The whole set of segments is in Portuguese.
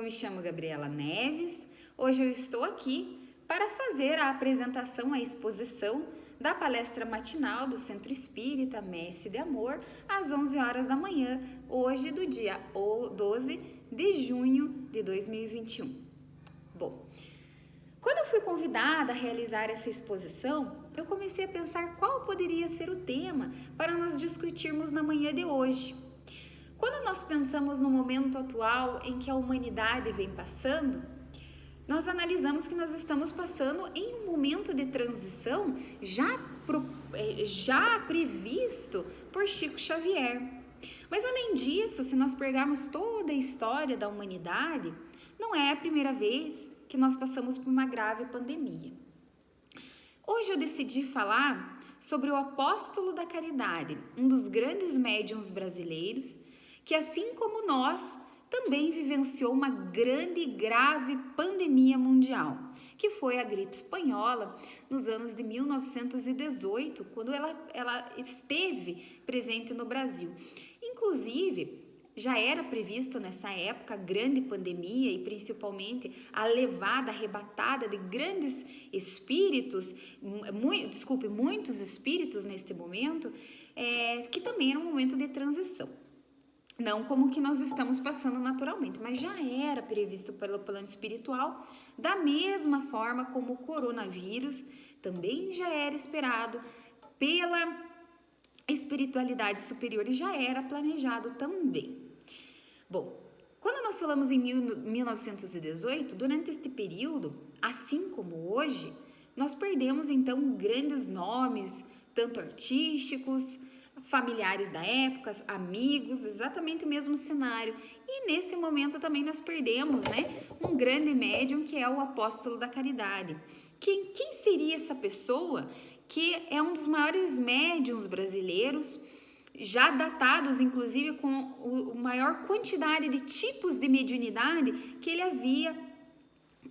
Eu me chamo Gabriela Neves. Hoje eu estou aqui para fazer a apresentação, a exposição da palestra matinal do Centro Espírita Messe de Amor, às 11 horas da manhã, hoje do dia 12 de junho de 2021. Bom, quando eu fui convidada a realizar essa exposição, eu comecei a pensar qual poderia ser o tema para nós discutirmos na manhã de hoje. Quando nós pensamos no momento atual em que a humanidade vem passando, nós analisamos que nós estamos passando em um momento de transição já previsto por Chico Xavier. Mas além disso, se nós pegarmos toda a história da humanidade, não é a primeira vez que nós passamos por uma grave pandemia. Hoje eu decidi falar sobre o apóstolo da caridade, um dos grandes médiuns brasileiros, que assim como nós, também vivenciou uma grande e grave pandemia mundial, que foi a gripe espanhola, nos anos de 1918, quando ela esteve presente no Brasil. Inclusive, já era previsto nessa época a grande pandemia e principalmente a levada arrebatada de grandes espíritos, muitos espíritos neste momento, que também era um momento de transição. Não como que nós estamos passando naturalmente, mas já era previsto pelo plano espiritual, da mesma forma como o coronavírus também já era esperado pela espiritualidade superior e já era planejado também. Bom, quando nós falamos em 1918, durante este período, assim como hoje, nós perdemos então grandes nomes, tanto artísticos, familiares da época, amigos, exatamente o mesmo cenário. E nesse momento também nós perdemos, um grande médium que é o apóstolo da caridade. Quem seria essa pessoa que é um dos maiores médiuns brasileiros, já datados inclusive com a maior quantidade de tipos de mediunidade que ele havia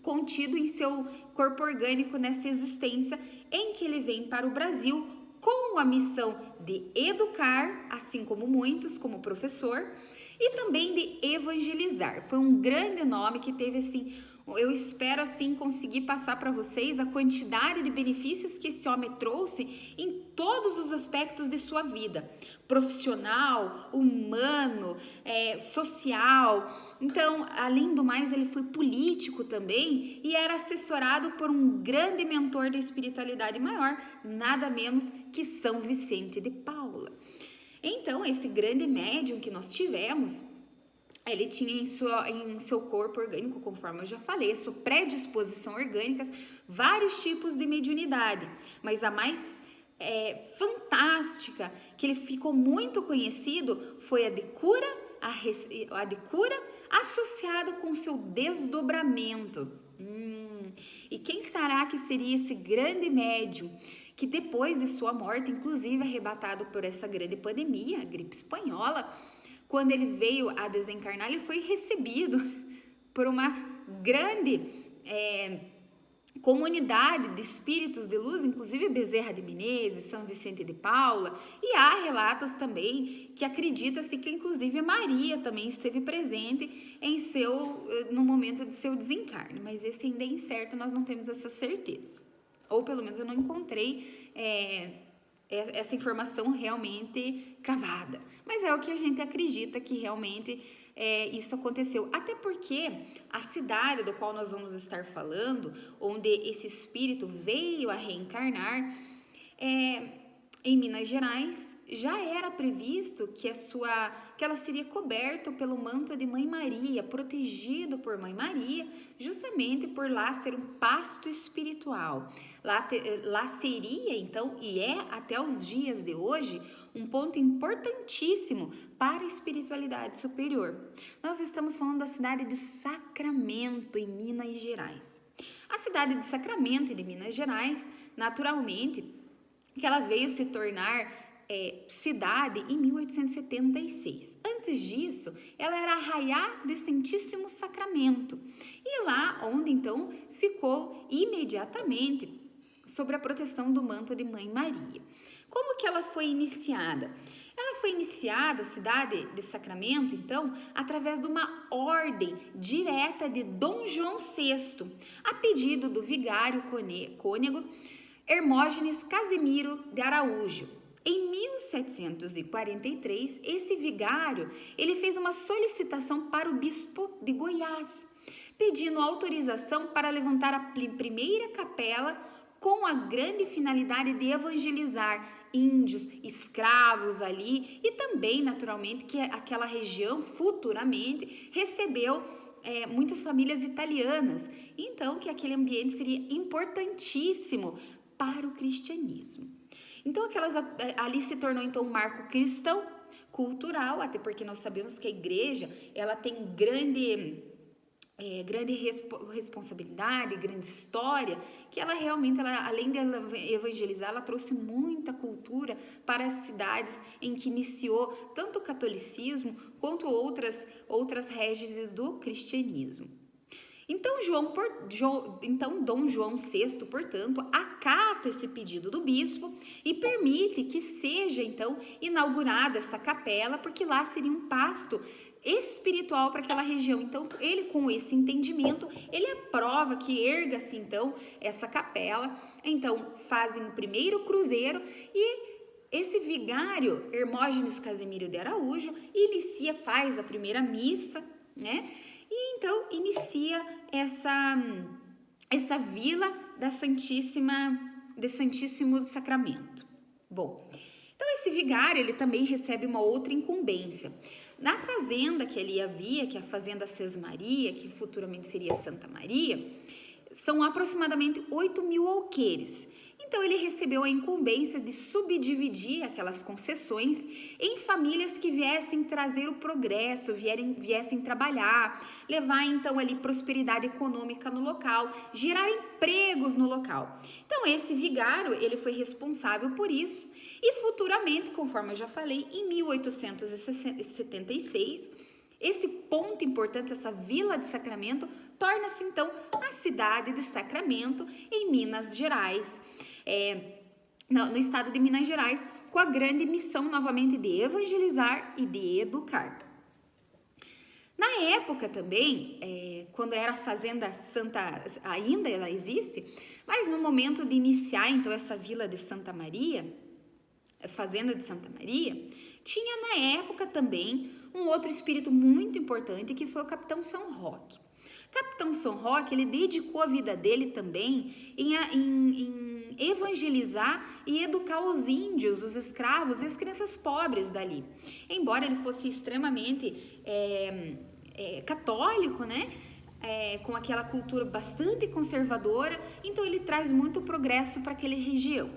contido em seu corpo orgânico nessa existência em que ele vem para o Brasil com a missão de educar, assim como muitos, como professor, e também de evangelizar. Foi um grande nome que teve, assim, eu espero, assim, conseguir passar para vocês a quantidade de benefícios que esse homem trouxe em todos os aspectos de sua vida, profissional, humano, social. Então, além do mais, ele foi político também e era assessorado por um grande mentor da espiritualidade maior, nada menos que São Vicente de Paula. Então, esse grande médium que nós tivemos, ele tinha em seu corpo orgânico, conforme eu já falei, a sua predisposição orgânica, vários tipos de mediunidade, mas a mais fantástica, que ele ficou muito conhecido, foi a de cura associado com seu desdobramento. E quem será que seria esse grande médium que depois de sua morte, inclusive arrebatado por essa grande pandemia, a gripe espanhola, quando ele veio a desencarnar, ele foi recebido por uma grande comunidade de espíritos de luz, inclusive Bezerra de Menezes, São Vicente de Paula, e há relatos também que acredita-se que inclusive Maria também esteve presente no momento de seu desencarne, mas esse ainda é incerto, nós não temos essa certeza, ou pelo menos eu não encontrei essa informação realmente cravada, mas é o que a gente acredita que realmente isso aconteceu, até porque a cidade do qual nós vamos estar falando, onde esse espírito veio a reencarnar, em Minas Gerais, já era previsto que ela seria coberta pelo manto de Mãe Maria, protegido por Mãe Maria, justamente por lá ser um pasto espiritual. Lá seria, então, e é até os dias de hoje, um ponto importantíssimo para a espiritualidade superior. Nós estamos falando da cidade de Sacramento, em Minas Gerais. A cidade de Sacramento, de Minas Gerais, naturalmente, que ela veio se tornar cidade em 1876. Antes disso, ela era Arraiá de Santíssimo Sacramento. E lá onde, então, ficou imediatamente sob a proteção do manto de Mãe Maria. Como que ela foi iniciada? Ela foi iniciada a cidade de Sacramento, então, através de uma ordem direta de Dom João VI, a pedido do vigário cônego Hermógenes Casimiro de Araújo. Em 1743, esse vigário ele fez uma solicitação para o bispo de Goiás, pedindo autorização para levantar a primeira capela com a grande finalidade de evangelizar índios, escravos ali e também, naturalmente, que aquela região futuramente recebeu muitas famílias italianas. Então, que aquele ambiente seria importantíssimo para o cristianismo. Então, ali se tornou então um marco cristão, cultural, até porque nós sabemos que a igreja ela tem grande responsabilidade, grande história, que ela realmente, além de evangelizar, ela trouxe muita cultura para as cidades em que iniciou tanto o catolicismo quanto outras reges do cristianismo. Então, Dom João VI, portanto, acata esse pedido do bispo e permite que seja, então, inaugurada essa capela, porque lá seria um pasto espiritual para aquela região. Então, ele, com esse entendimento, ele aprova que erga-se, então, essa capela. Então, fazem o primeiro cruzeiro e esse vigário, Hermógenes Casimiro de Araújo, faz a primeira missa, né? E então inicia essa vila de Santíssimo Sacramento. Bom, então esse vigário ele também recebe uma outra incumbência. Na fazenda que ali havia, que é a fazenda Sesmaria, que futuramente seria Santa Maria, são aproximadamente 8.000 alqueires. Então, ele recebeu a incumbência de subdividir aquelas concessões em famílias que viessem trazer o progresso, viessem trabalhar, levar, então, ali prosperidade econômica no local, gerar empregos no local. Então, esse vigário, ele foi responsável por isso e futuramente, conforme eu já falei, em 1876, esse ponto importante, essa vila de Sacramento, torna-se, então, a cidade de Sacramento, em Minas Gerais, no estado de Minas Gerais, com a grande missão, novamente, de evangelizar e de educar. Na época também, quando era a Fazenda Santa, ainda ela existe, mas no momento de iniciar, então, essa vila de Santa Maria, Fazenda de Santa Maria, tinha na época também um outro espírito muito importante, que foi o Capitão São Roque. Capitão São Roque, ele dedicou a vida dele também em evangelizar e educar os índios, os escravos e as crianças pobres dali. Embora ele fosse extremamente católico, né? Com aquela cultura bastante conservadora, então ele traz muito progresso para aquela região.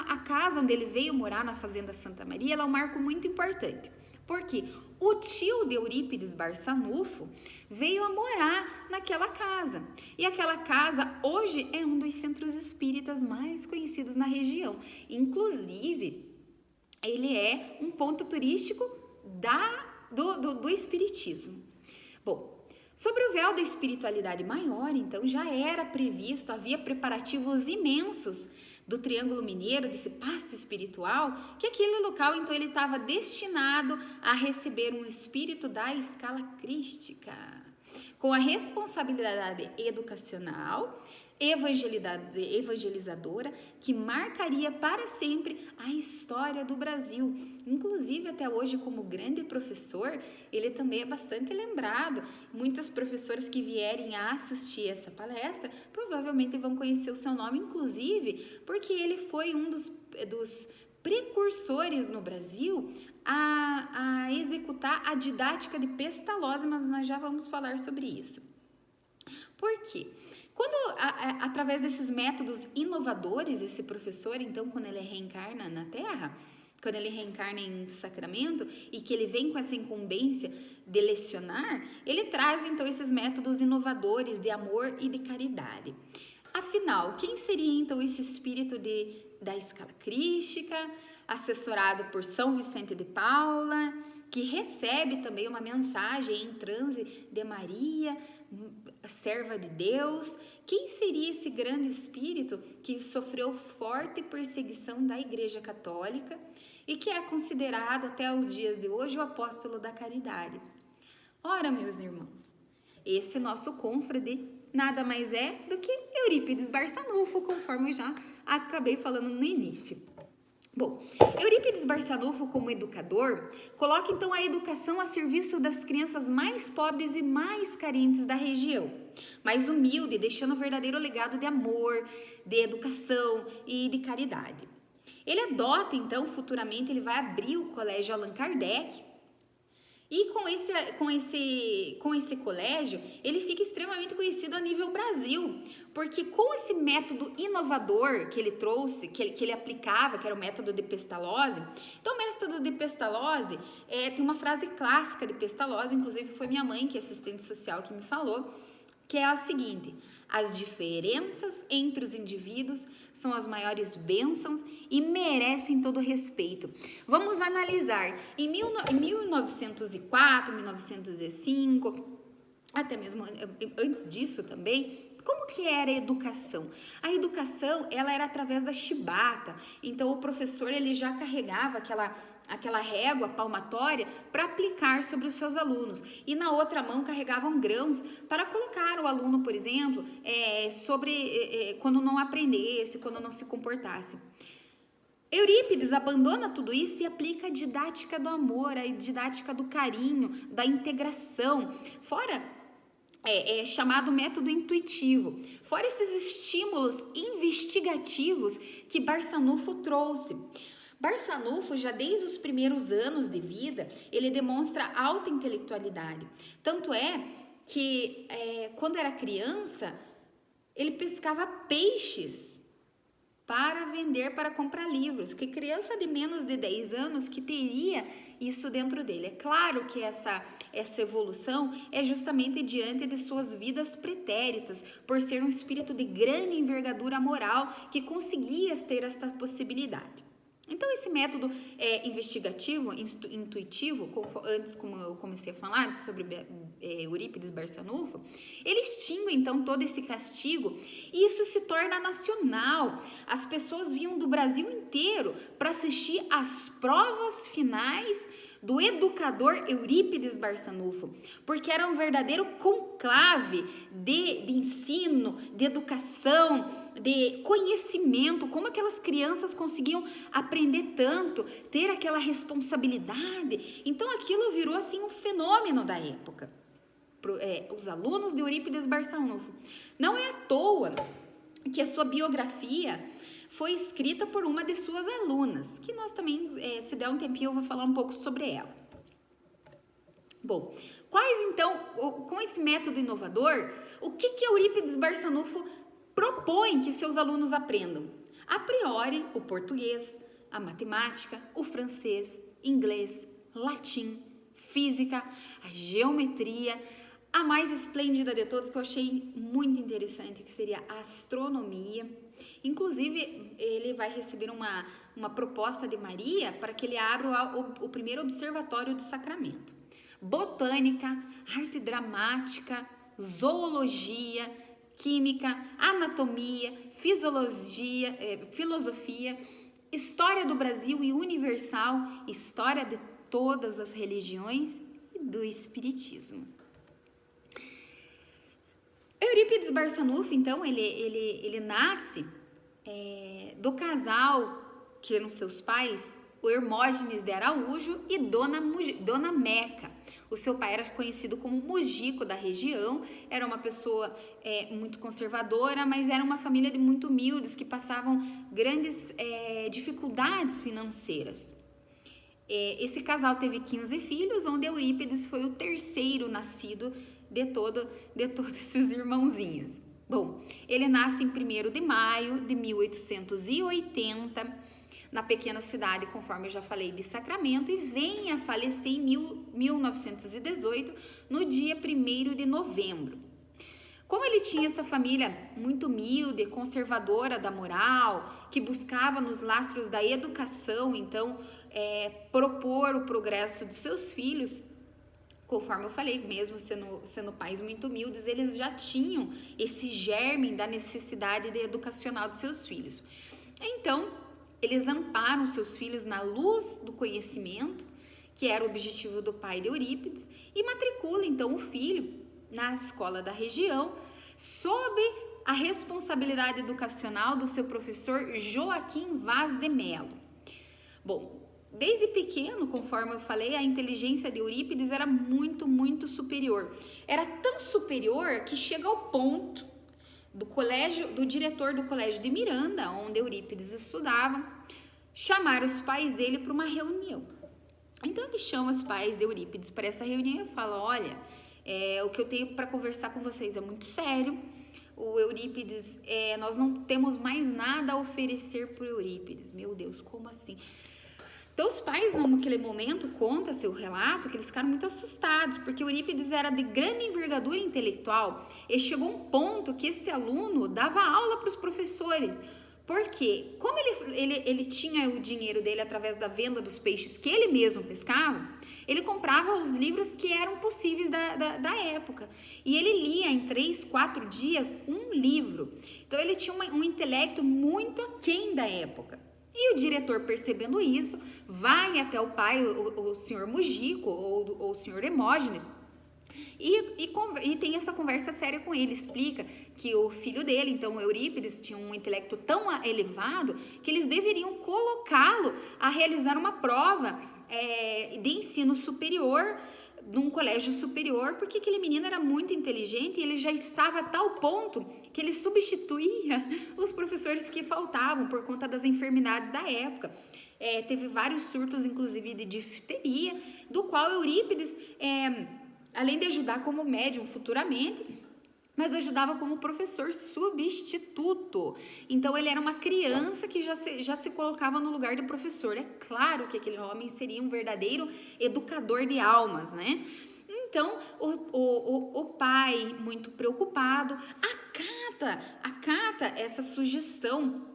A casa onde ele veio morar, na Fazenda Santa Maria, ela é um marco muito importante. Porque o tio de Eurípides Barçanufo veio a morar naquela casa. E aquela casa hoje é um dos centros espíritas mais conhecidos na região. Inclusive, ele é um ponto turístico do espiritismo. Bom, sobre o véu da espiritualidade maior, então, já era previsto, havia preparativos imensos do Triângulo Mineiro, desse pasto espiritual, que aquele local, então, ele estava destinado a receber um espírito da escala crística, com a responsabilidade educacional, evangelizadora, que marcaria para sempre a história do Brasil. Inclusive, até hoje, como grande professor, ele também é bastante lembrado. Muitas professoras que vierem a assistir essa palestra provavelmente vão conhecer o seu nome, inclusive porque ele foi um dos precursores no Brasil a executar a didática de Pestalozzi, mas nós já vamos falar sobre isso. Por quê? Quando, através desses métodos inovadores, esse professor, então, quando ele reencarna na Terra, quando ele reencarna em Sacramento e que ele vem com essa incumbência de lecionar, ele traz, então, esses métodos inovadores de amor e de caridade. Afinal, quem seria, então, esse espírito da escala crística, assessorado por São Vicente de Paula, que recebe também uma mensagem em transe de Maria, a serva de Deus, quem seria esse grande espírito que sofreu forte perseguição da Igreja Católica e que é considerado até os dias de hoje o apóstolo da caridade? Ora, meus irmãos, esse nosso confrade nada mais é do que Eurípides Barçanufo, conforme eu já acabei falando no início. Bom, Eurípides Barçanufo, como educador, coloca então a educação a serviço das crianças mais pobres e mais carentes da região, mais humilde, deixando um verdadeiro legado de amor, de educação e de caridade. Ele adota, então, futuramente, ele vai abrir o Colégio Allan Kardec, e com esse colégio, ele fica extremamente conhecido a nível Brasil, porque com esse método inovador que ele trouxe, que ele aplicava, que era o método de Pestalozzi. Então, o método de Pestalozzi, tem uma frase clássica de Pestalozzi, inclusive foi minha mãe, que é assistente social, que me falou, que é a seguinte: as diferenças entre os indivíduos são as maiores bênçãos e merecem todo respeito. Vamos analisar. Em 1904, 1905, até mesmo antes disso também, como que era a educação? A educação, ela era através da chibata. Então, o professor, ele já carregava aquela régua palmatória para aplicar sobre os seus alunos. E na outra mão carregavam grãos para colocar o aluno, por exemplo, quando não aprendesse, quando não se comportasse. Eurípides abandona tudo isso e aplica a didática do amor, a didática do carinho, da integração. Chamado método intuitivo. Fora esses estímulos investigativos que Barçanufo trouxe. Barçanufo, já desde os primeiros anos de vida, ele demonstra alta intelectualidade. Tanto é que, quando era criança, ele pescava peixes para vender, para comprar livros. Que criança de menos de 10 anos que teria isso dentro dele? É claro que essa evolução é justamente diante de suas vidas pretéritas, por ser um espírito de grande envergadura moral que conseguia ter esta possibilidade. Então, esse método investigativo, intuitivo, antes, como eu comecei a falar sobre Eurípides Barçanufo, ele extingue, então, todo esse castigo e isso se torna nacional. As pessoas vinham do Brasil inteiro para assistir às provas finais do educador Eurípides Barçanufo, porque era um verdadeiro conclave de ensino, de educação, de conhecimento, como aquelas crianças conseguiam aprender tanto, ter aquela responsabilidade. Então aquilo virou assim um fenômeno da época. Os alunos de Eurípides Barçanufo. Não é à toa que a sua biografia foi escrita por uma de suas alunas, que nós também, se der um tempinho, eu vou falar um pouco sobre ela. Bom, quais então, com esse método inovador, o que Eurípides Barçanufo propõe que seus alunos aprendam? A priori, o português, a matemática, o francês, inglês, latim, física, a geometria, a mais esplêndida de todas, que eu achei muito interessante, que seria a astronomia. Inclusive, ele vai receber uma proposta de Maria para que ele abra o primeiro observatório de Sacramento. Botânica, arte dramática, zoologia, química, anatomia, filosofia, história do Brasil e universal, história de todas as religiões e do espiritismo. Eurípides Barçanufo, então, ele nasce do casal que eram seus pais, o Hermógenes de Araújo e Dona Meca. O seu pai era conhecido como Mujico da região, era uma pessoa muito conservadora, mas era uma família de muito humildes que passavam grandes dificuldades financeiras. Esse casal teve 15 filhos, onde Eurípides foi o terceiro nascido de todos esses irmãozinhos. Bom, ele nasce em 1º de maio de 1880, na pequena cidade, conforme eu já falei, de Sacramento, e vem a falecer em 1918, no dia 1º de novembro. Como ele tinha essa família muito humilde, conservadora da moral, que buscava nos lastros da educação, então, propor o progresso de seus filhos, Conforme eu falei, mesmo sendo pais muito humildes, eles já tinham esse germe da necessidade educacional dos seus filhos. Então, eles amparam seus filhos na luz do conhecimento, que era o objetivo do pai de Eurípides, e matricula então o filho na escola da região, sob a responsabilidade educacional do seu professor Joaquim Vaz de Melo. Bom, desde pequeno, conforme eu falei, a inteligência de Eurípides era muito, muito superior. Era tão superior que chega ao ponto do diretor do colégio de Miranda, onde Eurípides estudava, chamar os pais dele para uma reunião. Então ele chama os pais de Eurípides para essa reunião e fala: olha, o que eu tenho para conversar com vocês é muito sério. O Eurípides, nós não temos mais nada a oferecer por Eurípides. Meu Deus, como assim? Então os pais, naquele momento, conta seu relato que eles ficaram muito assustados, porque Eurípides era de grande envergadura intelectual e chegou a um ponto que este aluno dava aula para os professores. Porque, como ele tinha o dinheiro dele através da venda dos peixes que ele mesmo pescava, ele comprava os livros que eram possíveis da época. E ele lia em 3, 4 dias um livro. Então ele tinha um intelecto muito aquém da época. E o diretor, percebendo isso, vai até o pai, o senhor Mujico, ou o senhor Hermógenes, e tem essa conversa séria com ele. Explica que o filho dele, então Eurípides, tinha um intelecto tão elevado que eles deveriam colocá-lo a realizar uma prova de ensino superior num colégio superior, porque aquele menino era muito inteligente e ele já estava a tal ponto que ele substituía os professores que faltavam por conta das enfermidades da época. Teve vários surtos, inclusive de difteria, do qual Eurípides, além de ajudar como médium futuramente, mas ajudava como professor substituto. Então ele era uma criança que já se colocava no lugar do professor. É claro que aquele homem seria um verdadeiro educador de almas, né? Então o pai, muito preocupado, acata essa sugestão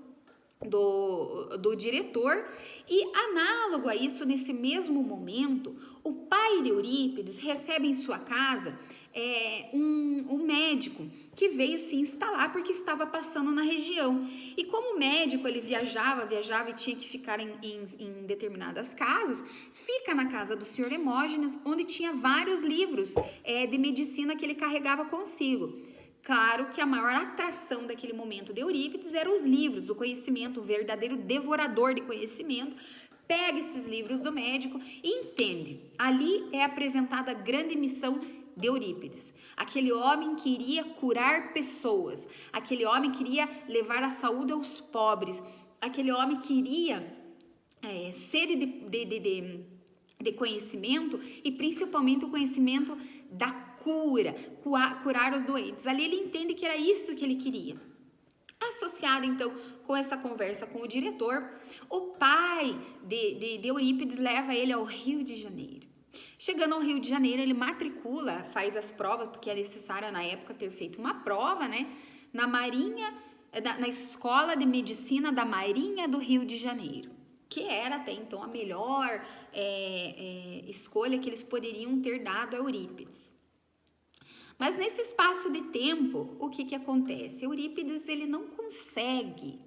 do diretor, e análogo a isso, nesse mesmo momento, o pai de Eurípides recebe em sua casa um médico que veio se instalar porque estava passando na região. E como o médico ele viajava e tinha que ficar em determinadas casas, fica na casa do senhor Hermógenes, onde tinha vários livros de medicina que ele carregava consigo. Claro que a maior atração daquele momento de Eurípides eram os livros, o conhecimento, o verdadeiro devorador de conhecimento. Pega esses livros do médico e entende. Ali é apresentada a grande missão de Eurípides. Aquele homem queria curar pessoas, aquele homem queria levar a saúde aos pobres, aquele homem queria sede de conhecimento, e principalmente o conhecimento da curar os doentes. Ali ele entende que era isso que ele queria. Associado então com essa conversa com o diretor, o pai de Eurípides leva ele ao Rio de Janeiro. Chegando ao Rio de Janeiro, ele matricula, faz as provas, porque é necessário na época ter feito uma prova, né? Na Escola de Medicina da Marinha do Rio de Janeiro, que era até então a melhor escolha que eles poderiam ter dado a Eurípides. Mas nesse espaço de tempo, o que acontece? Eurípides ele não consegue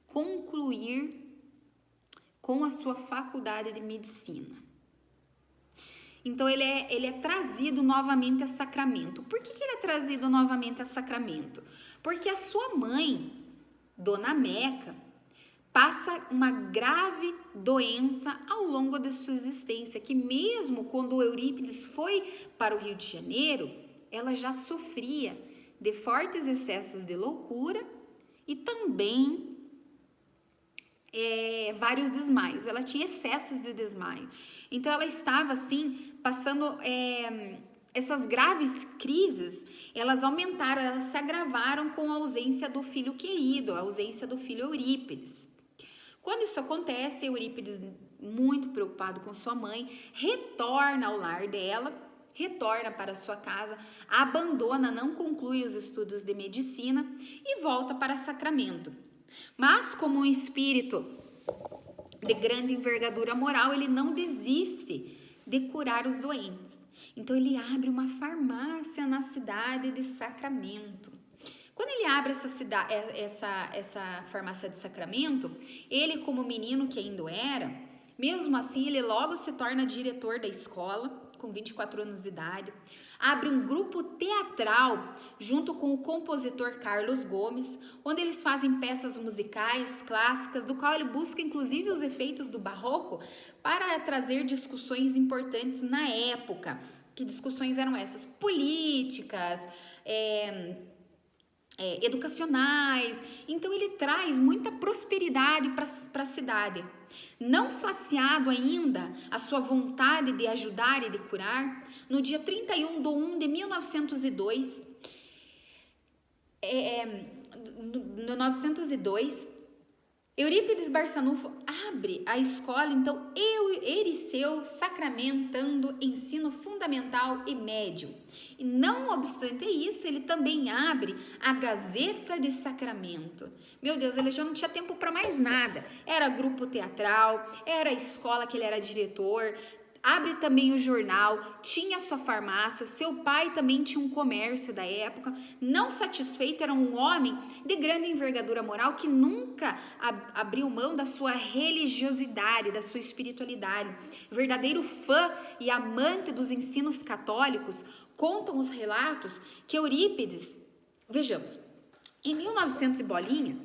concluir com a sua faculdade de medicina. Então ele é trazido novamente a Sacramento. Por que ele é trazido novamente a Sacramento? Porque a sua mãe, Dona Meca, passa uma grave doença ao longo de sua existência, que mesmo quando Eurípides foi para o Rio de Janeiro, ela já sofria de fortes excessos de loucura e também vários desmaios. Ela tinha excessos de desmaio. Então ela estava assim, passando essas graves crises, elas aumentaram, elas se agravaram com a ausência do filho querido, a ausência do filho Eurípides. Quando isso acontece, Eurípides, muito preocupado com sua mãe, retorna ao lar dela, retorna para sua casa, abandona, não conclui os estudos de medicina e volta para Sacramento. Mas, como um espírito de grande envergadura moral, ele não desiste de curar os doentes. Então ele abre uma farmácia na cidade de Sacramento. Quando ele abre essa farmácia de Sacramento, ele, como menino que ainda era, mesmo assim ele logo se torna diretor da escola, com 24 anos de idade, abre um grupo teatral junto com o compositor Carlos Gomes, onde eles fazem peças musicais clássicas, do qual ele busca inclusive os efeitos do barroco para trazer discussões importantes na época. Que discussões eram essas? Políticas, educacionais. Então ele traz muita prosperidade para a cidade. Não saciado ainda a sua vontade de ajudar e de curar, no dia 31 de 1 de 1902, Eurípides Barçanufo abre a escola, então, Ericeu Sacramentando Ensino Fundamental e Médio. E não obstante isso, ele também abre a Gazeta de Sacramento. Meu Deus, ele já não tinha tempo para mais nada. Era grupo teatral, era a escola que ele era diretor, abre também o jornal, tinha sua farmácia, seu pai também tinha um comércio da época. Não satisfeito, era um homem de grande envergadura moral que nunca abriu mão da sua religiosidade, da sua espiritualidade. Verdadeiro fã e amante dos ensinos católicos, contam os relatos que Eurípides, vejamos, em 1900 e bolinha,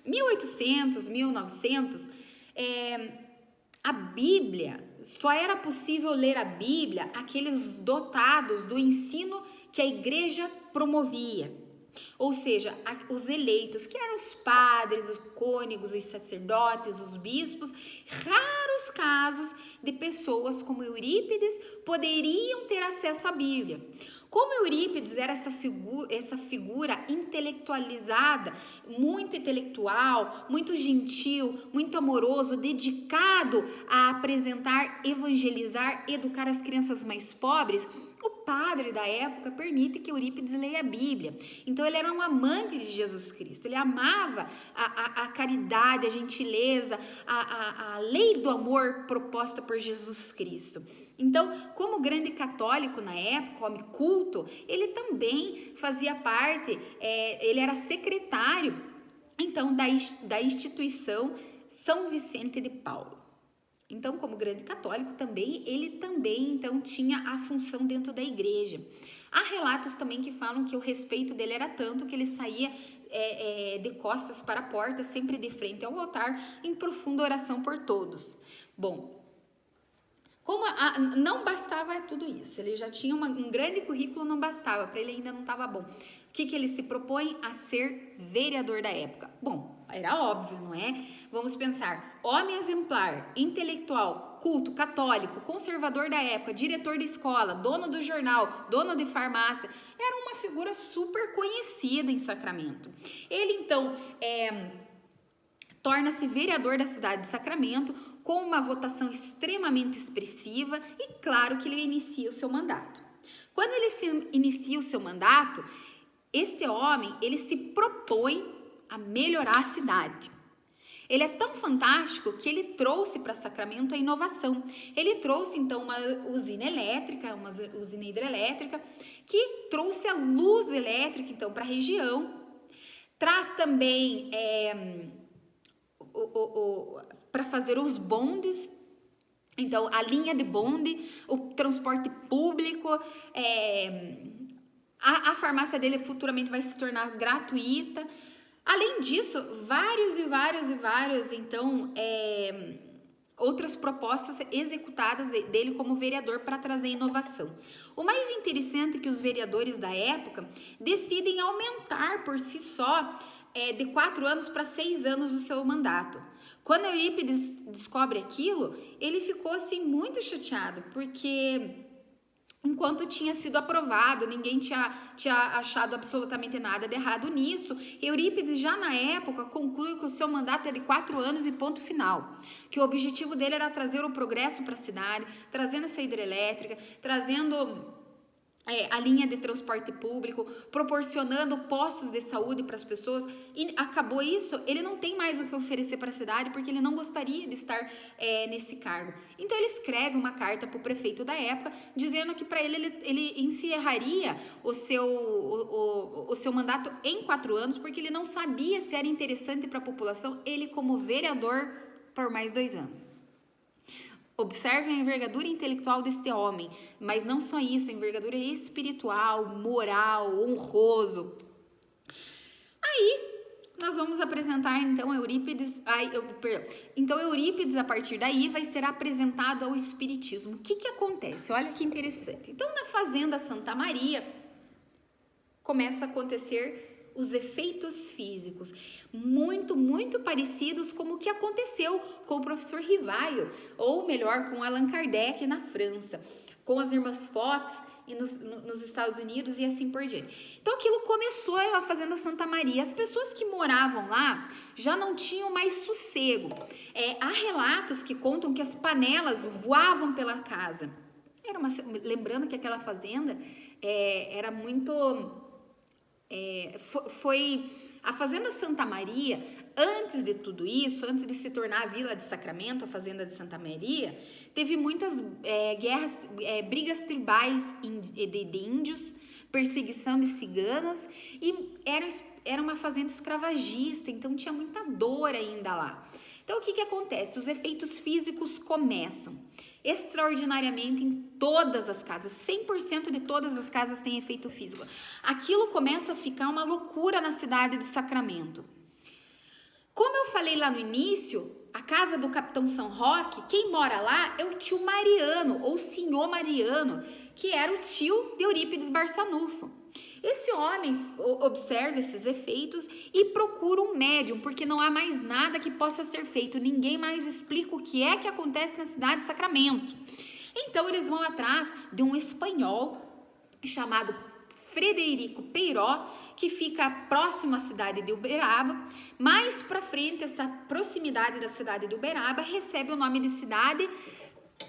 1800, 1900, a Bíblia, só era possível ler a Bíblia aqueles dotados do ensino que a igreja promovia. Ou seja, os eleitos, que eram os padres, os cônegos, os sacerdotes, os bispos, raros casos de pessoas como Eurípides poderiam ter acesso à Bíblia. Como Eurípides era essa figura intelectualizada, muito intelectual, muito gentil, muito amoroso, dedicado a apresentar, evangelizar, educar as crianças mais pobres, o padre da época permite que Eurípides leia a Bíblia. Então ele era um amante de Jesus Cristo, ele amava a caridade, a gentileza, a lei do amor proposta por Jesus Cristo. Então, como grande católico na época, homem culto, ele também fazia parte, ele era secretário, então, da instituição São Vicente de Paulo. Então, como grande católico também, ele também, então, tinha a função dentro da igreja. Há relatos também que falam que o respeito dele era tanto que ele saía de costas para a porta, sempre de frente ao altar, em profunda oração por todos. Bom, como não bastava tudo isso, ele já tinha um grande currículo, não bastava, para ele ainda não estava bom. O que ele se propõe? A ser vereador da época. Bom, era óbvio, não é? Vamos pensar, homem exemplar, intelectual, culto, católico, conservador da época, diretor de escola, dono do jornal, dono de farmácia, era uma figura super conhecida em Sacramento. Ele, então, torna-se vereador da cidade de Sacramento, com uma votação extremamente expressiva e claro que ele inicia o seu mandato. Quando ele inicia o seu mandato, este homem, ele se propõe a melhorar a cidade. Ele é tão fantástico que ele trouxe para Sacramento a inovação. Ele trouxe, então, uma usina elétrica, uma usina hidrelétrica, que trouxe a luz elétrica, então, para a região. Traz também para fazer os bondes, então a linha de bonde, o transporte público, a farmácia dele futuramente vai se tornar gratuita. Além disso, vários, então, outras propostas executadas dele como vereador para trazer inovação. O mais interessante é que os vereadores da época decidem aumentar por si só de 4 anos para 6 anos o seu mandato. Quando Eurípides descobre aquilo, ele ficou assim muito chateado, porque enquanto tinha sido aprovado, ninguém tinha achado absolutamente nada de errado nisso. Eurípides já na época conclui que o seu mandato é de 4 anos e ponto final, que o objetivo dele era trazer o progresso para a cidade, trazendo essa hidrelétrica, trazendo a linha de transporte público, proporcionando postos de saúde para as pessoas, e acabou isso, ele não tem mais o que oferecer para a cidade, porque ele não gostaria de estar nesse cargo. Então ele escreve uma carta para o prefeito da época, dizendo que para ele encerraria o seu mandato em 4 anos, porque ele não sabia se era interessante para a população ele como vereador por mais 2 anos. Observe a envergadura intelectual deste homem, mas não só isso, a envergadura espiritual, moral, honroso. Aí, nós vamos apresentar então Eurípides, Então Eurípides, a partir daí, vai ser apresentado ao espiritismo. O que acontece? Olha que interessante. Então, na Fazenda Santa Maria, começa a acontecer os efeitos físicos, muito parecidos com o que aconteceu com o professor Rivaio, ou melhor, com Allan Kardec na França, com as irmãs Fox nos Estados Unidos e assim por diante. Então aquilo começou a Fazenda Santa Maria, as pessoas que moravam lá já não tinham mais sossego. Há relatos que contam que as panelas voavam pela casa. Lembrando que aquela fazenda era muito... foi a Fazenda Santa Maria, antes de tudo isso, antes de se tornar a Vila de Sacramento, a Fazenda de Santa Maria, teve muitas guerras, brigas tribais de índios, perseguição de ciganos, e era uma fazenda escravagista, então tinha muita dor ainda lá. Então o que acontece? Os efeitos físicos começam extraordinariamente em todas as casas, 100% de todas as casas têm efeito físico. Aquilo começa a ficar uma loucura na cidade de Sacramento. Como eu falei lá no início, a casa do Capitão São Roque, quem mora lá é o tio Mariano, ou senhor Mariano, que era o tio de Eurípides Barçanufo. Esse homem observa esses efeitos e procura um médium, porque não há mais nada que possa ser feito. Ninguém mais explica o que é que acontece na cidade de Sacramento. Então, eles vão atrás de um espanhol chamado Frederico Peiró, que fica próximo à cidade de Uberaba. Mais para frente, essa proximidade da cidade de Uberaba recebe o nome de cidade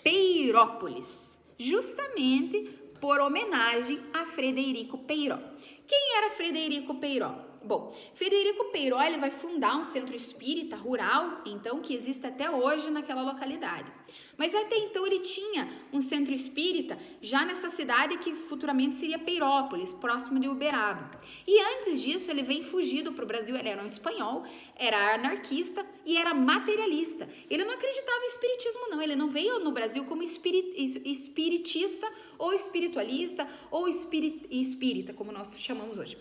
Peirópolis, justamente por homenagem a Frederico Peiró. Quem era Frederico Peiró? Bom, Frederico Peiró ele vai fundar um centro espírita rural, então, que existe até hoje naquela localidade. Mas até então ele tinha um centro espírita já nessa cidade que futuramente seria Peirópolis, próximo de Uberaba. E antes disso ele vem fugido para o Brasil, ele era um espanhol, era anarquista e era materialista. Ele não acreditava em espiritismo não, ele não veio no Brasil como espiritista ou espiritualista ou espírita, como nós chamamos hoje.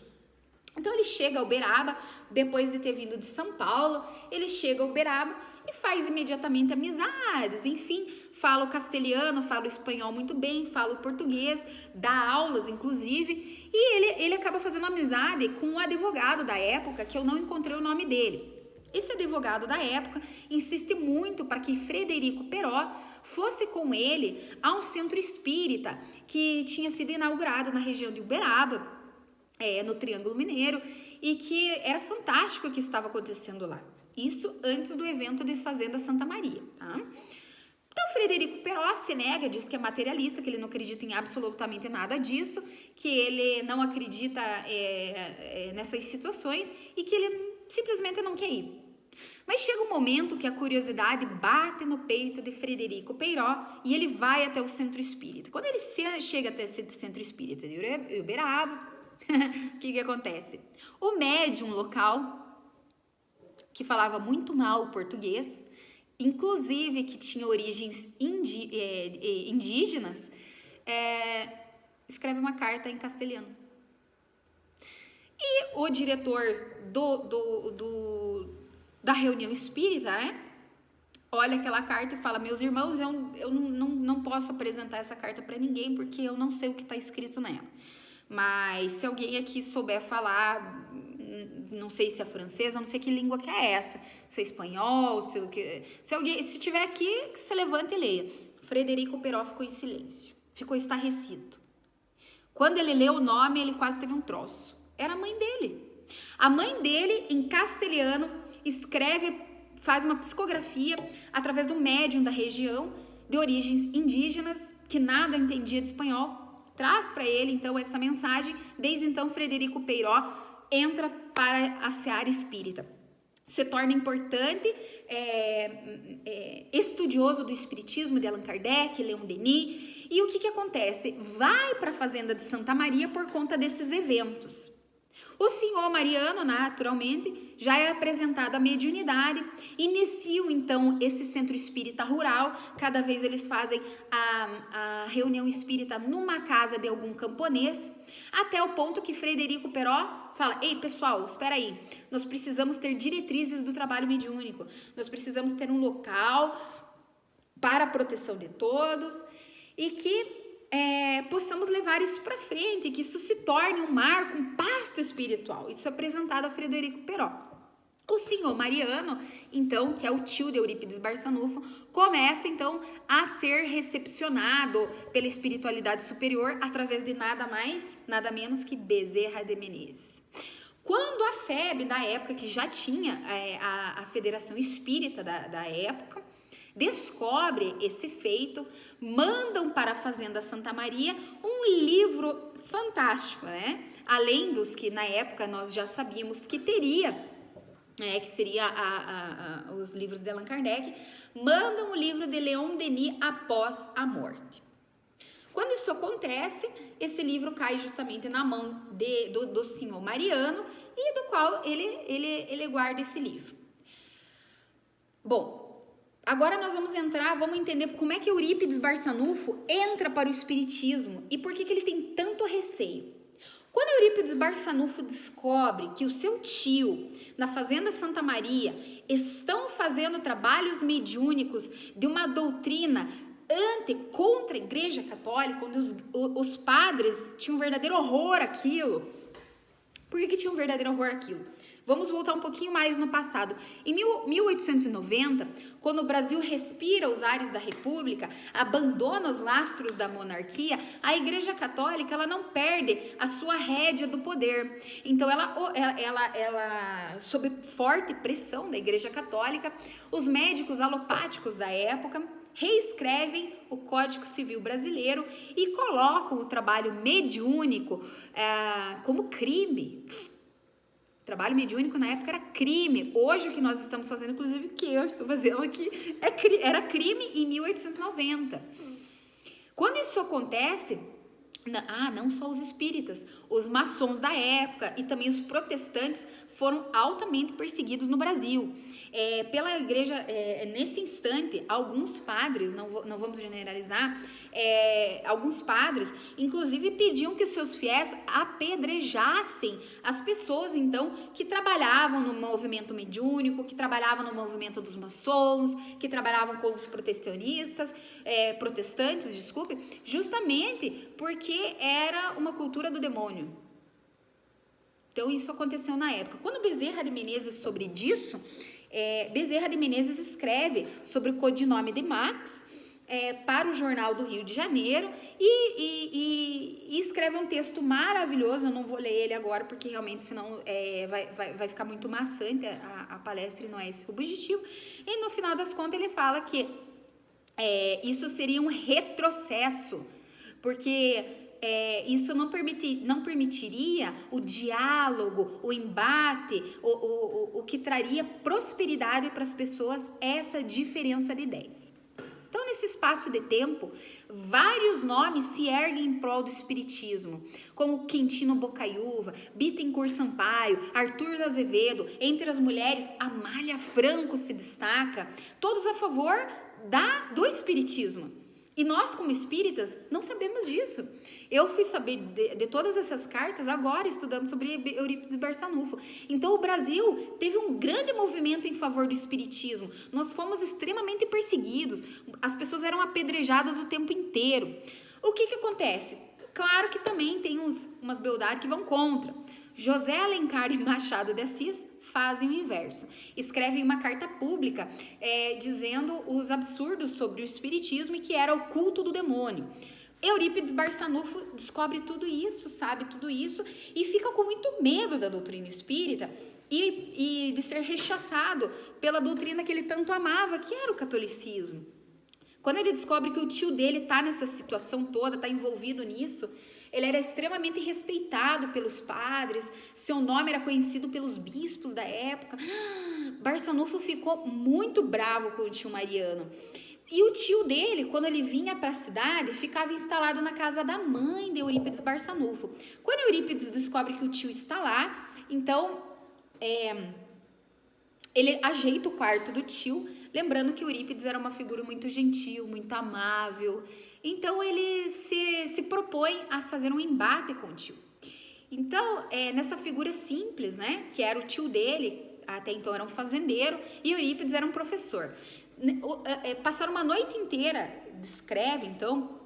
Então ele chega a Uberaba, depois de ter vindo de São Paulo, ele chega a Uberaba e faz imediatamente amizades, enfim, fala o castelhano, fala o espanhol muito bem, fala o português, dá aulas inclusive, e ele acaba fazendo amizade com um advogado da época, que eu não encontrei o nome dele. Esse advogado da época insiste muito para que Frederico Peiró fosse com ele a um centro espírita que tinha sido inaugurado na região de Uberaba, no Triângulo Mineiro, e que era fantástico o que estava acontecendo lá. Isso antes do evento de Fazenda Santa Maria, tá? Então, Frederico Peiró se nega, diz que é materialista, que ele não acredita em absolutamente nada disso, que ele não acredita nessas situações e que ele simplesmente não quer ir. Mas chega um momento que a curiosidade bate no peito de Frederico Peiró e ele vai até o centro espírita. Quando ele chega até o centro espírita de Uberaba, o que acontece? O médium local, que falava muito mal o português, inclusive que tinha origens indígenas, escreve uma carta em castelhano. E o diretor da reunião espírita, olha aquela carta e fala: meus irmãos, eu não posso apresentar essa carta para ninguém, porque eu não sei o que está escrito nela. Mas se alguém aqui souber falar, não sei se é francesa, não sei que língua que é essa, se é espanhol, se tiver aqui, que se levante e leia. Frederico Peiró ficou em silêncio, ficou estarrecido. Quando ele leu o nome, ele quase teve um troço. Era a mãe dele. A mãe dele, em castelhano, faz uma psicografia através do médium da região, de origens indígenas, que nada entendia de espanhol. traz para ele então essa mensagem. Desde então, Frederico Peiró entra para a seara espírita. Se torna importante estudioso do espiritismo de Allan Kardec, Leon Denis. E o que acontece? Vai para a fazenda de Santa Maria por conta desses eventos. O senhor Mariano, naturalmente, já é apresentado à mediunidade, iniciam então esse centro espírita rural, cada vez eles fazem a reunião espírita numa casa de algum camponês, até o ponto que Frederico Peiró fala: ei pessoal, espera aí, nós precisamos ter diretrizes do trabalho mediúnico, nós precisamos ter um local para a proteção de todos e que possamos levar isso para frente, que isso se torne um marco, um pasto espiritual. Isso é apresentado a Frederico Peiró. O senhor Mariano, então, que é o tio de Eurípides Barçanufo, começa então a ser recepcionado pela espiritualidade superior através de nada mais, nada menos que Bezerra de Menezes. Quando a FEB da época, que já tinha a Federação Espírita da época, descobre esse feito, mandam para a Fazenda Santa Maria um livro fantástico, né? Além dos que na época nós já sabíamos que teria, que seria os livros de Allan Kardec, mandam o livro de Leon Denis Após a Morte. Quando isso acontece, esse livro cai justamente na mão do senhor Mariano e do qual ele guarda esse livro. Bom, agora nós vamos entender como é que Eurípides Barçanufo entra para o espiritismo e por que ele tem tanto receio. Quando Eurípides Barçanufo descobre que o seu tio, na Fazenda Santa Maria, estão fazendo trabalhos mediúnicos de uma doutrina contra a Igreja Católica, onde os padres tinham um verdadeiro horror àquilo. Por que tinham um verdadeiro horror àquilo? Vamos voltar um pouquinho mais no passado. Em 1890, quando o Brasil respira os ares da República, abandona os lastros da monarquia, a Igreja Católica ela não perde a sua rédea do poder. Então, ela sob forte pressão da Igreja Católica, os médicos alopáticos da época reescrevem o Código Civil Brasileiro e colocam o trabalho mediúnico como crime. Trabalho mediúnico na época era crime. Hoje o que nós estamos fazendo, inclusive o que eu estou fazendo aqui, era crime em 1890. Quando isso acontece, não só os espíritas, os maçons da época e também os protestantes foram altamente perseguidos no Brasil. Pela igreja, nesse instante, alguns padres, não vamos generalizar, alguns padres, inclusive, pediam que seus fiéis apedrejassem as pessoas, então, que trabalhavam no movimento mediúnico, que trabalhavam no movimento dos maçons, que trabalhavam com os protestantes, justamente porque era uma cultura do demônio. Então, isso aconteceu na época. Quando Bezerra de Menezes sobre disso, Bezerra de Menezes escreve sobre o codinome de Max para o Jornal do Rio de Janeiro e escreve um texto maravilhoso. Eu não vou ler ele agora porque realmente senão vai ficar muito maçante a palestra e não é esse o objetivo. E no final das contas ele fala que isso seria um retrocesso, porque isso não permitiria o diálogo, o embate, o que traria prosperidade para as pessoas, essa diferença de ideias. Então, nesse espaço de tempo, vários nomes se erguem em prol do espiritismo, como Quintino Bocaiúva, Bittencourt Sampaio, Arthur Azevedo. Entre as mulheres, Amália Franco se destaca, todos a favor do espiritismo. E nós, como espíritas, não sabemos disso. Eu fui saber de todas essas cartas agora, estudando sobre Eurípides Barçanufo. Então, o Brasil teve um grande movimento em favor do espiritismo. Nós fomos extremamente perseguidos. As pessoas eram apedrejadas o tempo inteiro. O que acontece? Claro que também tem umas beldades que vão contra. José Alencar e Machado de Assis fazem o inverso. Escrevem uma carta pública dizendo os absurdos sobre o espiritismo e que era o culto do demônio. Eurípides Barçanufo descobre tudo isso, sabe tudo isso e fica com muito medo da doutrina espírita e de ser rechaçado pela doutrina que ele tanto amava, que era o catolicismo. Quando ele descobre que o tio dele tá nessa situação toda, tá envolvido nisso, ele era extremamente respeitado pelos padres, seu nome era conhecido pelos bispos da época. Barçanufo ficou muito bravo com o tio Mariano. E o tio dele, quando ele vinha para a cidade, ficava instalado na casa da mãe de Eurípides Barçanufo. Quando Eurípides descobre que o tio está lá, então ele ajeita o quarto do tio, lembrando que Eurípides era uma figura muito gentil, muito amável. Então ele se propõe a fazer um embate com o tio. Então, nessa figura simples, né, que era o tio dele, até então era um fazendeiro, e Eurípides era um professor. Passaram uma noite inteira, descreve então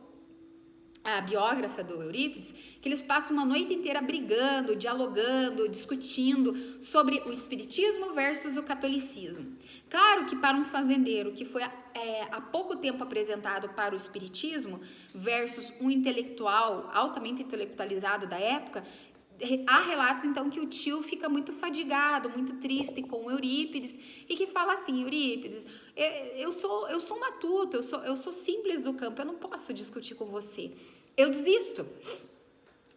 a biógrafa do Eurípides, que eles passam uma noite inteira brigando, dialogando, discutindo sobre o espiritismo versus o catolicismo. Claro que para um fazendeiro que foi há pouco tempo apresentado para o espiritismo versus um intelectual altamente intelectualizado da época, há relatos então que o tio fica muito fadigado, muito triste com o Eurípides e que fala assim: Eurípides, eu sou matuto, eu sou simples do campo, eu não posso discutir com você, eu desisto.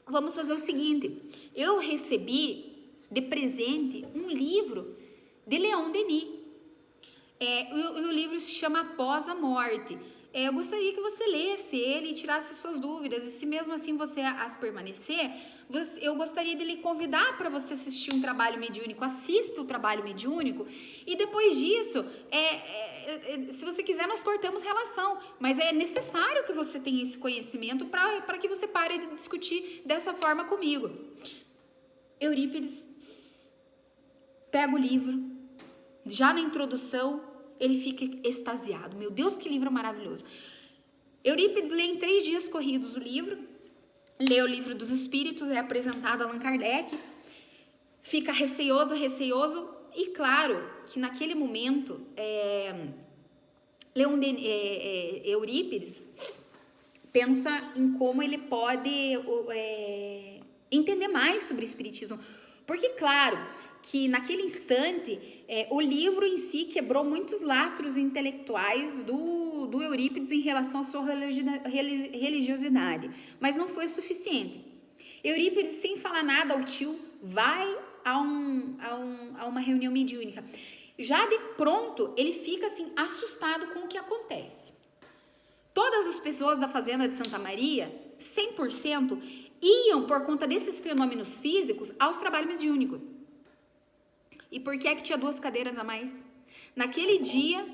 Vamos fazer o seguinte: eu recebi de presente um livro de Leon Denis. O livro se chama Após a Morte. Eu gostaria que você lesse ele e tirasse suas dúvidas. E se mesmo assim você as permanecer, eu gostaria de lhe convidar para você assistir um trabalho mediúnico. Assista o trabalho mediúnico e depois disso, se você quiser, nós cortamos relação. Mas é necessário que você tenha esse conhecimento para que você pare de discutir dessa forma comigo. Eurípides pega o livro, já na introdução, ele fica extasiado. Meu Deus, que livro maravilhoso. Eurípides lê em 3 dias corridos o livro, lê o livro dos Espíritos, é apresentado a Allan Kardec, fica receoso, e claro que naquele momento, Eurípides pensa em como ele pode entender mais sobre o Espiritismo, porque claro que naquele instante o livro em si quebrou muitos lastros intelectuais do Eurípides em relação à sua religiosidade, mas não foi o suficiente. Eurípides, sem falar nada ao tio, vai a uma reunião mediúnica. Já de pronto, ele fica assim assustado com o que acontece. Todas as pessoas da fazenda de Santa Maria, 100%, iam por conta desses fenômenos físicos aos trabalhos mediúnicos. E por que é que tinha 2 cadeiras a mais? Naquele dia,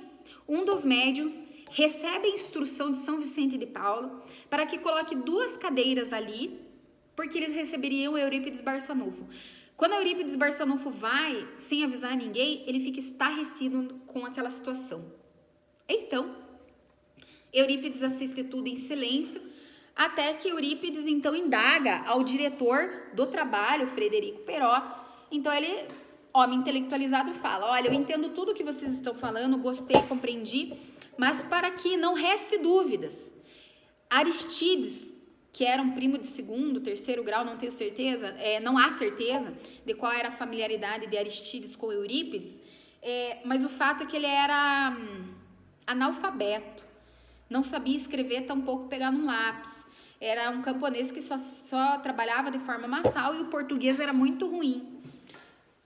um dos médiuns recebe a instrução de São Vicente de Paulo para que coloque 2 cadeiras ali, porque eles receberiam Eurípides Barçanufo. Quando Eurípides Barçanufo vai, sem avisar ninguém, ele fica estarrecido com aquela situação. Então, Eurípides assiste tudo em silêncio, até que Eurípides então indaga ao diretor do trabalho, Frederico Peró. Então ele, homem intelectualizado, fala: olha, eu entendo tudo que vocês estão falando, gostei, compreendi, mas para que não reste dúvidas, Aristides, que era um primo de 2º, 3º grau, não tenho certeza, não há certeza de qual era a familiaridade de Aristides com Eurípides, mas o fato é que ele era analfabeto, não sabia escrever, tampouco pegar num lápis. Era um camponês que só trabalhava de forma maçal e o português era muito ruim.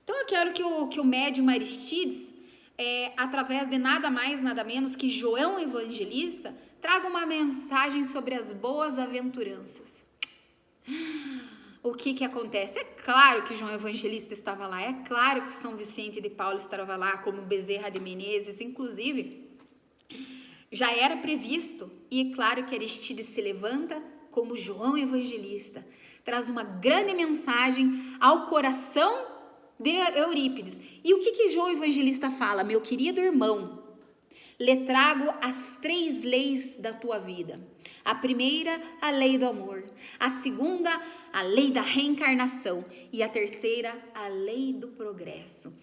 Então eu quero que o médium Aristides, através de nada mais, nada menos que João Evangelista, traga uma mensagem sobre as boas aventuranças. O que acontece? É claro que João Evangelista estava lá, é claro que São Vicente de Paulo estava lá, como Bezerra de Menezes, inclusive já era previsto, e é claro que Aristides se levanta como João Evangelista, traz uma grande mensagem ao coração de Eurípides. E o que João Evangelista fala? Meu querido irmão, lhe trago as 3 leis da tua vida. A primeira, a lei do amor. A segunda, a lei da reencarnação. E a terceira, a lei do progresso.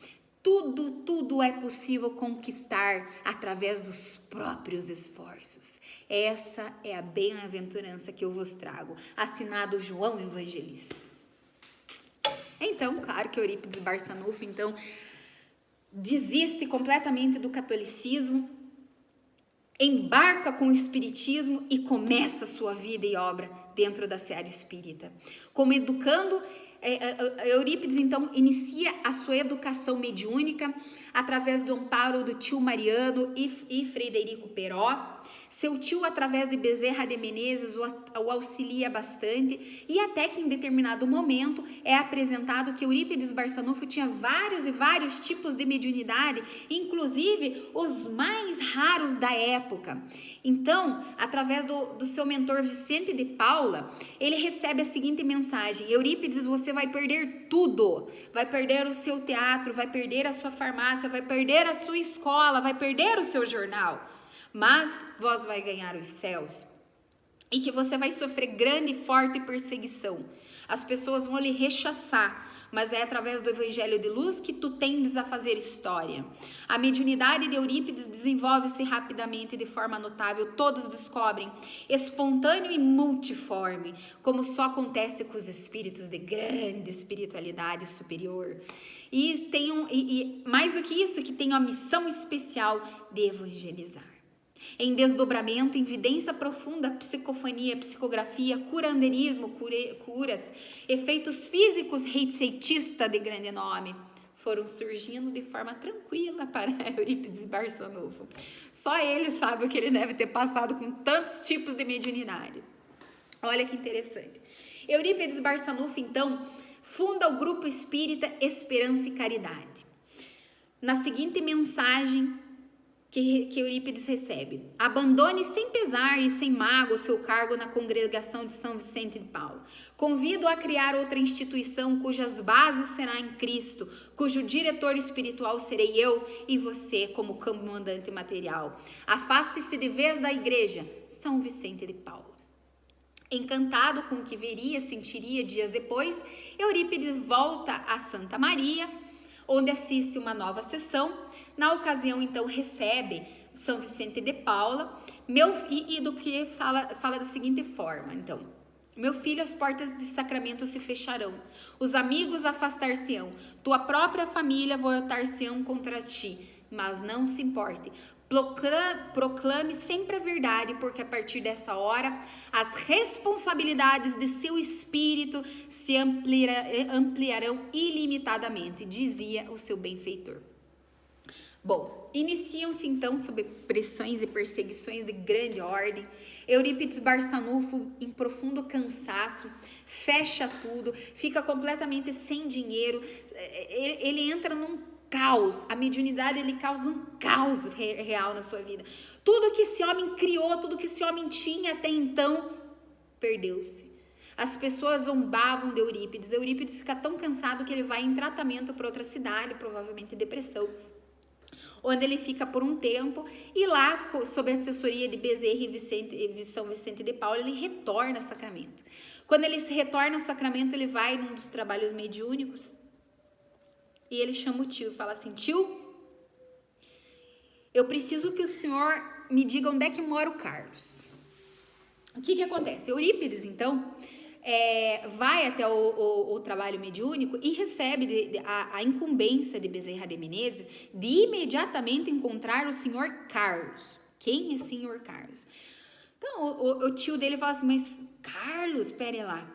Tudo é possível conquistar através dos próprios esforços. Essa é a bem-aventurança que eu vos trago. Assinado João Evangelista. Então, claro que Eurípides Barçanufo, então, desiste completamente do catolicismo, embarca com o espiritismo e começa a sua vida e obra dentro da seara espírita. Como educando, Eurípides então inicia a sua educação mediúnica através do amparo do tio Mariano e Frederico Peró. Seu tio, através de Bezerra de Menezes, o auxilia bastante, e até que em determinado momento é apresentado que Eurípides Barçanufo tinha vários e vários tipos de mediunidade, inclusive os mais raros da época. Então, através do seu mentor Vicente de Paula, ele recebe a seguinte mensagem: Eurípides, você vai perder tudo, vai perder o seu teatro, vai perder a sua farmácia, vai perder a sua escola, vai perder o seu jornal, mas vós vai ganhar os céus, e que você vai sofrer grande e forte perseguição. As pessoas vão lhe rechaçar, mas é através do evangelho de luz que tu tendes a fazer história. A mediunidade de Eurípides desenvolve-se rapidamente de forma notável, todos descobrem, espontâneo e multiforme, como só acontece com os espíritos de grande espiritualidade superior. E mais do que isso, que tem a missão especial de evangelizar. Em desdobramento, evidência profunda, psicofonia, psicografia, curanderismo, curas, efeitos físicos, receitistas de grande nome, foram surgindo de forma tranquila para Eurípides Barçanufo. Só ele sabe o que ele deve ter passado com tantos tipos de mediunidade. Olha que interessante. Eurípides Barçanufo, então, funda o grupo espírita Esperança e Caridade. Na seguinte mensagem que Eurípides recebe: abandone sem pesar e sem mágoa o seu cargo na congregação de São Vicente de Paulo. Convido a criar outra instituição cujas bases será em Cristo, cujo diretor espiritual serei eu e você como comandante material. Afaste-se de vez da igreja, São Vicente de Paulo. Encantado com o que veria, sentiria dias depois, Eurípides volta a Santa Maria, onde assiste uma nova sessão. Na ocasião, então, recebe São Vicente de Paula, e do que fala da seguinte forma, então: meu filho, as portas de sacramento se fecharão, os amigos afastar-se-ão, tua própria família voltar-se-ão contra ti, mas não se importe. Proclame sempre a verdade, porque a partir dessa hora as responsabilidades de seu espírito se ampliarão ilimitadamente, dizia o seu benfeitor. Bom, iniciam-se então sob pressões e perseguições de grande ordem. Eurípides Barçanufo, em profundo cansaço, fecha tudo, fica completamente sem dinheiro, ele entra num caos. A mediunidade, ele causa um caos real na sua vida. Tudo que esse homem criou, tudo que esse homem tinha até então, perdeu-se. As pessoas zombavam de Eurípides. Eurípides fica tão cansado que ele vai em tratamento para outra cidade, provavelmente depressão, onde ele fica por um tempo, e lá, sob a assessoria de Bezerra e São Vicente de Paulo, ele retorna a Sacramento. Quando ele se retorna a Sacramento, ele vai num dos trabalhos mediúnicos, e ele chama o tio e fala assim: tio, eu preciso que o senhor me diga onde é que mora o Carlos. O que acontece? Eurípides, então, vai até o trabalho mediúnico e recebe a incumbência de Bezerra de Menezes de imediatamente encontrar o senhor Carlos. Quem é senhor Carlos? Então, o tio dele fala assim: mas Carlos, pera lá.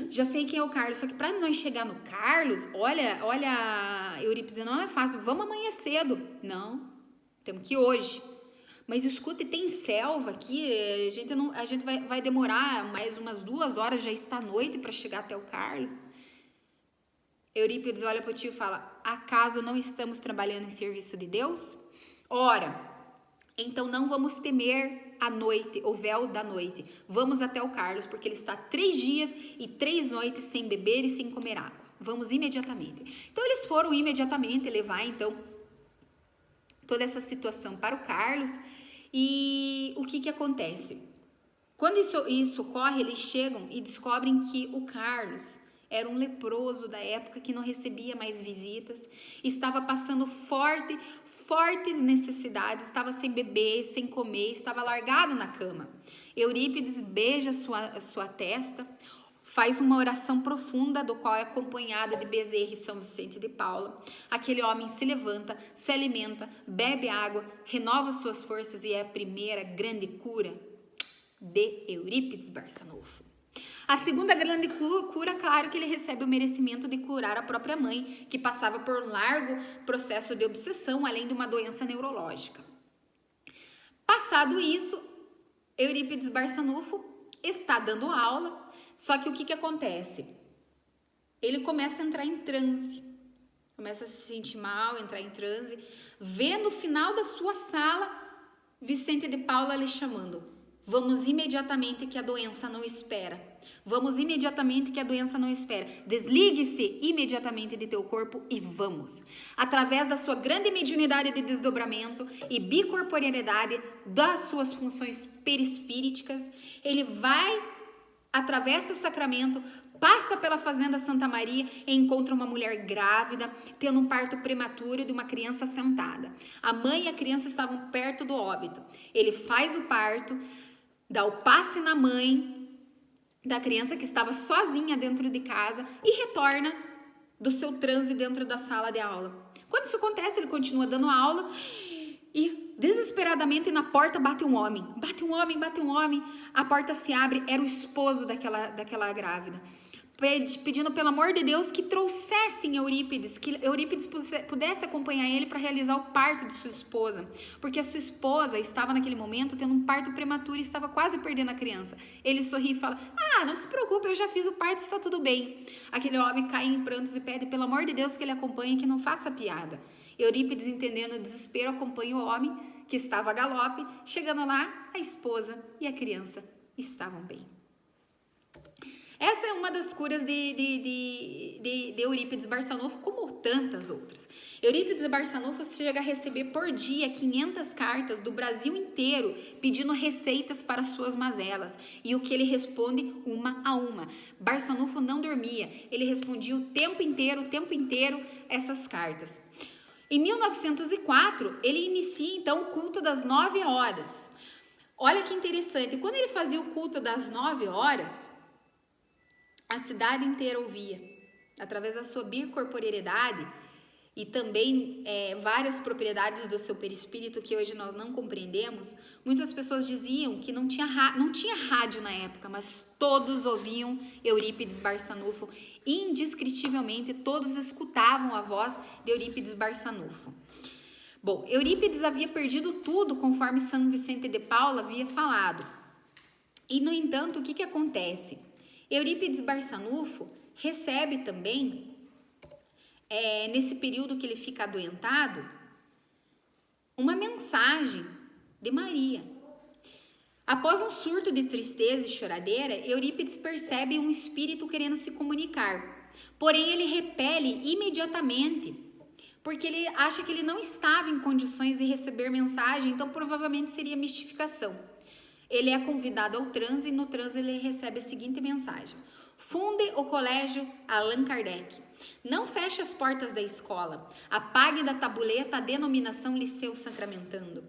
Já sei quem é o Carlos, só que para nós chegar no Carlos, olha, Eurípides, não é fácil, vamos amanhã cedo. Não, temos que ir hoje. Mas escuta, tem selva aqui, a gente vai demorar mais umas 2 horas, já está à noite para chegar até o Carlos. Eurípides olha para o tio e fala: acaso não estamos trabalhando em serviço de Deus? Ora, então não vamos temer a noite, o véu da noite. Vamos até o Carlos, porque ele está 3 dias e 3 noites sem beber e sem comer água. Vamos imediatamente. Então eles foram imediatamente levar então toda essa situação para o Carlos. E o que acontece? Quando isso ocorre, eles chegam e descobrem que o Carlos era um leproso da época que não recebia mais visitas, estava passando fortes necessidades, estava sem beber, sem comer, estava largado na cama. Eurípides beija sua testa, faz uma oração profunda, do qual é acompanhado de Bezerra e São Vicente de Paula. Aquele homem se levanta, se alimenta, bebe água, renova suas forças e é a primeira grande cura de Eurípides Barçanufo. A segunda grande cura, claro que ele recebe o merecimento de curar a própria mãe, que passava por um largo processo de obsessão, além de uma doença neurológica. Passado isso, Eurípides Barçanufo está dando aula, só que o que acontece? Ele começa a entrar em transe, começa a se sentir mal, entrar em transe, vê no final da sua sala Vicente de Paula lhe chamando: vamos imediatamente que a doença não espera. Vamos imediatamente que a doença não espera. Desligue-se imediatamente de teu corpo e vamos. Através da sua grande mediunidade de desdobramento e bicorporeidade das suas funções perispíriticas, ele vai, atravessa o sacramento, passa pela Fazenda Santa Maria e encontra uma mulher grávida, tendo um parto prematuro de uma criança sentada. A mãe e a criança estavam perto do óbito. Ele faz o parto, dá o passe na mãe da criança que estava sozinha dentro de casa e retorna do seu transe dentro da sala de aula. Quando isso acontece, ele continua dando aula e desesperadamente na porta bate um homem. Bate um homem, a porta se abre, era o esposo daquela grávida. Pedindo pelo amor de Deus que trouxessem Eurípides, que Eurípides pudesse acompanhar ele para realizar o parto de sua esposa, porque a sua esposa estava naquele momento tendo um parto prematuro e estava quase perdendo a criança. Ele sorri e fala: não se preocupe, eu já fiz o parto, está tudo bem. Aquele homem cai em prantos e pede pelo amor de Deus que ele acompanhe, que não faça piada. Eurípides, entendendo o desespero, acompanha o homem que estava a galope. Chegando lá, a esposa e a criança estavam bem. Essa é uma das curas de Eurípides Barçanufo, como tantas outras. Eurípides Barçanufo chega a receber por dia 500 cartas do Brasil inteiro pedindo receitas para suas mazelas. E o que ele responde uma a uma. Barçanufo não dormia, ele respondia o tempo inteiro essas cartas. Em 1904, ele inicia então o culto das 9 horas. Olha que interessante, quando ele fazia o culto das 9 horas... a cidade inteira ouvia, através da sua bicorporeidade e também várias propriedades do seu perispírito que hoje nós não compreendemos. Muitas pessoas diziam que não tinha rádio na época, mas todos ouviam Eurípides Barçanufo, indescritivelmente todos escutavam a voz de Eurípides Barçanufo. Bom, Eurípides havia perdido tudo, conforme São Vicente de Paula havia falado. E, no entanto, o que acontece? Eurípides Barçanufo recebe também, nesse período que ele fica adoentado, uma mensagem de Maria. Após um surto de tristeza e choradeira, Eurípides percebe um espírito querendo se comunicar. Porém, ele repele imediatamente, porque ele acha que ele não estava em condições de receber mensagem, então provavelmente seria mistificação. Ele é convidado ao transe e no transe ele recebe a seguinte mensagem: funde o colégio Allan Kardec. Não feche as portas da escola. Apague da tabuleta a denominação Liceu Sacramentando,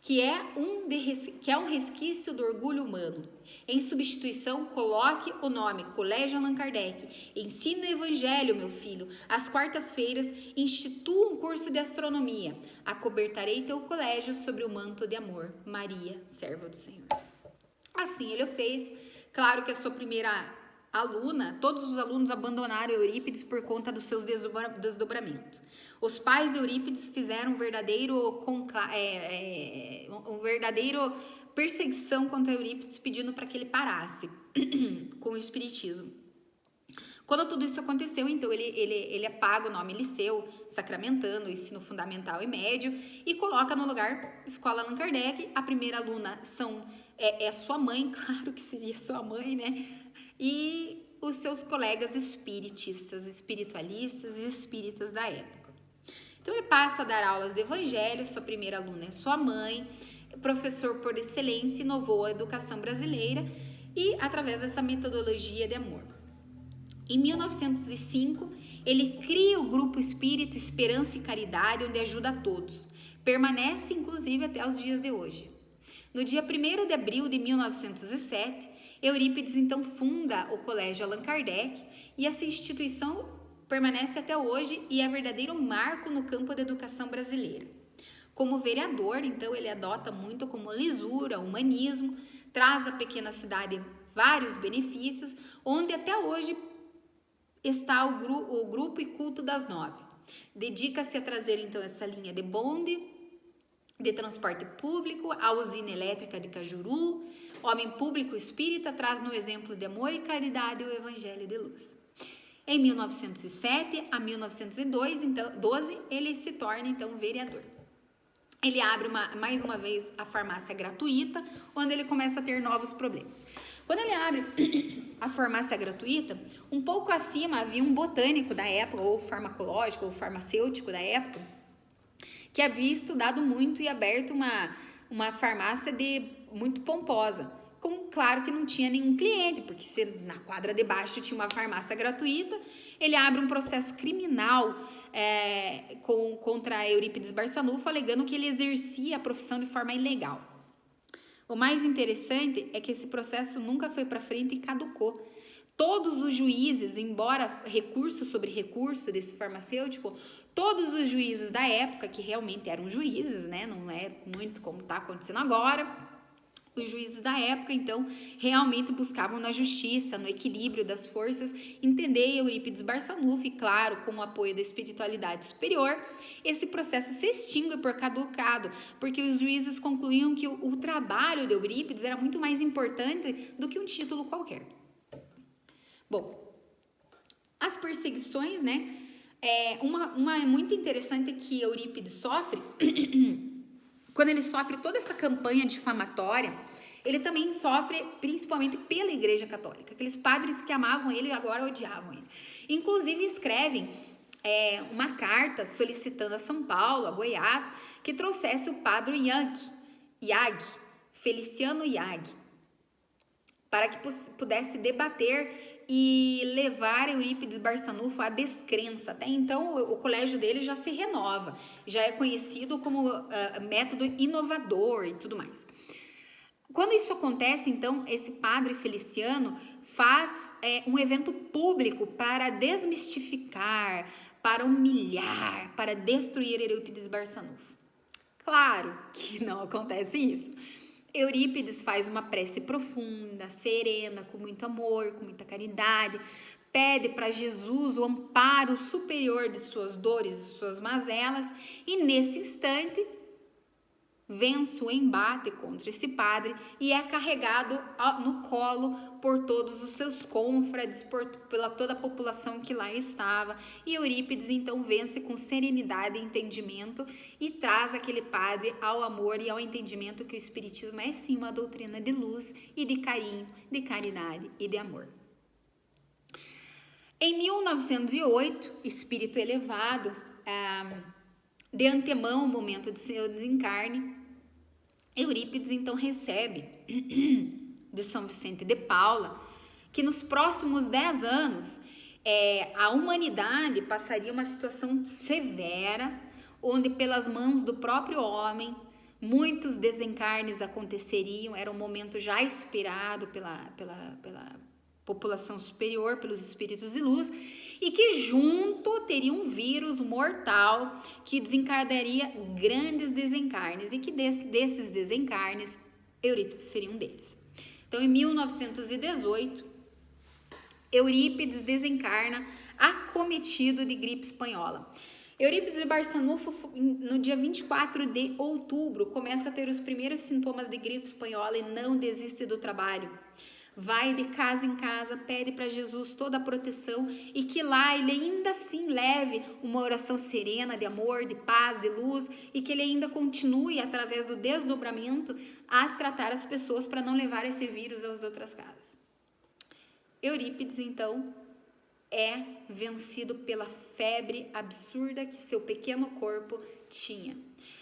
que é um resquício do orgulho humano. Em substituição, coloque o nome Colégio Allan Kardec. Ensine o Evangelho, meu filho. Às quartas-feiras, institua um curso de astronomia. Acobertarei teu colégio sobre o manto de amor. Maria, serva do Senhor. Assim ele o fez. Claro que a sua primeira aluna, todos os alunos abandonaram Eurípides por conta dos seus desdobramentos. Os pais de Eurípides fizeram um verdadeiro perseguição contra Eurípides, pedindo para que ele parasse com o espiritismo. Quando tudo isso aconteceu, então ele apaga o nome Liceu Sacramentando, ensino fundamental e médio, e coloca no lugar Escola Allan Kardec. A primeira aluna é sua mãe, claro que seria sua mãe, né? E os seus colegas espiritistas, espiritualistas e espíritas da época. Então ele passa a dar aulas de evangelho, sua primeira aluna é sua mãe, professor por excelência, inovou a educação brasileira e através dessa metodologia de amor. Em 1905, ele cria o grupo espírita Esperança e Caridade, onde ajuda a todos. Permanece, inclusive, até os dias de hoje. No dia 1º de abril de 1907, Eurípides então funda o Colégio Allan Kardec e essa instituição permanece até hoje e é verdadeiro marco no campo da educação brasileira. Como vereador, então, ele adota muito como lisura, humanismo, traz à pequena cidade vários benefícios, onde até hoje está o grupo e culto das 9. Dedica-se a trazer então essa linha de bonde, de transporte público, a usina elétrica de Cajuru, homem público espírita, traz no exemplo de amor e caridade o evangelho de luz. Em 1907 a 1912, ele se torna então vereador. Ele abre mais uma vez a farmácia gratuita, onde ele começa a ter novos problemas. Quando ele abre a farmácia gratuita, um pouco acima havia um botânico da época, ou farmacológico, ou farmacêutico da época, que havia estudado muito e aberto uma farmácia muito pomposa. Claro que não tinha nenhum cliente, porque se na quadra de baixo tinha uma farmácia gratuita, ele abre um processo criminal contra Eurípides Barçanufo, alegando que ele exercia a profissão de forma ilegal. O mais interessante é que esse processo nunca foi para frente e caducou. Todos os juízes, embora recurso sobre recurso desse farmacêutico, todos os juízes da época, que realmente eram juízes, né? Não é muito como está acontecendo agora. Os juízes da época, então, realmente buscavam na justiça, no equilíbrio das forças, entender Eurípides Barçanufo e, claro, com o apoio da espiritualidade superior, esse processo se extingue por caducado, porque os juízes concluíam que o trabalho de Eurípides era muito mais importante do que um título qualquer. Bom, as perseguições, né? Uma muito interessante que Eurípides sofre... Quando ele sofre toda essa campanha difamatória, ele também sofre principalmente pela Igreja Católica. Aqueles padres que amavam ele agora odiavam ele. Inclusive escrevem uma carta solicitando a São Paulo, a Goiás, que trouxesse o padre Iag, Feliciano Iag, para que pudesse debater e levar Eurípides Barçanufo à descrença. Até então, o colégio dele já se renova, já é conhecido como método inovador e tudo mais. Quando isso acontece, então, esse padre Feliciano faz um evento público para desmistificar, para humilhar, para destruir Eurípides Barçanufo. Claro que não acontece isso. Eurípides faz uma prece profunda, serena, com muito amor, com muita caridade, pede para Jesus o amparo superior de suas dores e suas mazelas, e nesse instante vence o embate contra esse padre e é carregado no colo por todos os seus confrades, pela toda a população que lá estava, e Eurípides então vence com serenidade e entendimento e traz aquele padre ao amor e ao entendimento que o Espiritismo é sim uma doutrina de luz e de carinho, de caridade e de amor. Em 1908, espírito elevado, de antemão, o momento de seu desencarne, Eurípides então recebe de São Vicente de Paula que nos próximos 10 anos a humanidade passaria uma situação severa, onde pelas mãos do próprio homem muitos desencarnes aconteceriam, era um momento já esperado pela população superior, pelos espíritos de luz, e que junto teria um vírus mortal que desencadearia grandes desencarnes, e que desses desencarnes, Eurípides seria um deles. Então, em 1918, Eurípides desencarna acometido de gripe espanhola. Eurípides de Barçanufo, no dia 24 de outubro, começa a ter os primeiros sintomas de gripe espanhola e não desiste do trabalho. Vai de casa em casa, pede para Jesus toda a proteção e que lá ele ainda assim leve uma oração serena de amor, de paz, de luz, e que ele ainda continue através do desdobramento a tratar as pessoas para não levar esse vírus às outras casas. Eurípides então é vencido pela febre absurda que seu pequeno corpo tinha.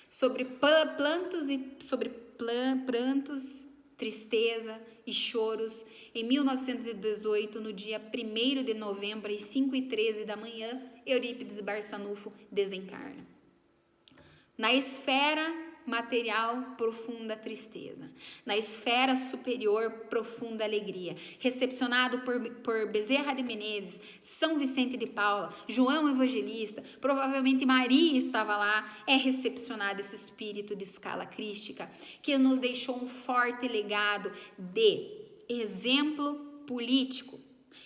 Sobre prantos, tristeza e choros, em 1918, no dia 1º de novembro, às 5h13 da manhã, Eurípides Barçanufo desencarna. Na esfera material, profunda tristeza. Na esfera superior, profunda alegria. Recepcionado por Bezerra de Menezes, São Vicente de Paula, João Evangelista, provavelmente Maria estava lá, é recepcionado esse espírito de escala crística, que nos deixou um forte legado de exemplo político,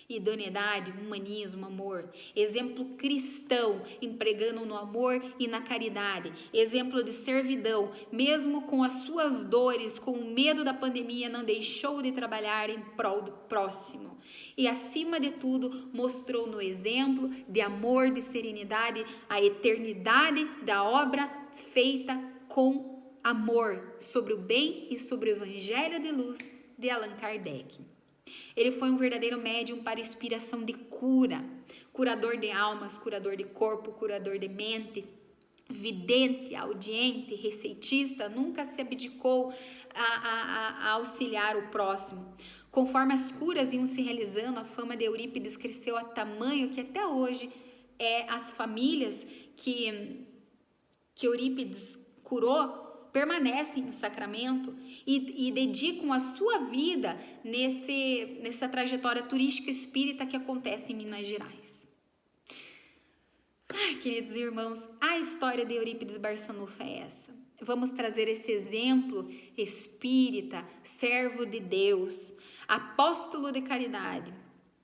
idoneidade, humanismo, amor, exemplo cristão, empregando no amor e na caridade, exemplo de servidão, mesmo com as suas dores, com o medo da pandemia, não deixou de trabalhar em prol do próximo. E acima de tudo, mostrou no exemplo de amor, de serenidade, a eternidade da obra feita com amor, sobre o bem e sobre o evangelho de luz de Allan Kardec. Ele foi um verdadeiro médium para inspiração de cura, curador de almas, curador de corpo, curador de mente, vidente, audiente, receitista, nunca se abdicou a auxiliar o próximo. Conforme as curas iam se realizando, a fama de Eurípides cresceu a tamanho que até hoje as famílias que Eurípides curou permanecem em Sacramento e dedicam a sua vida nessa trajetória turística espírita que acontece em Minas Gerais. Ai, queridos irmãos, a história de Eurípides Barçanufo é essa. Vamos trazer esse exemplo espírita, servo de Deus, apóstolo de caridade.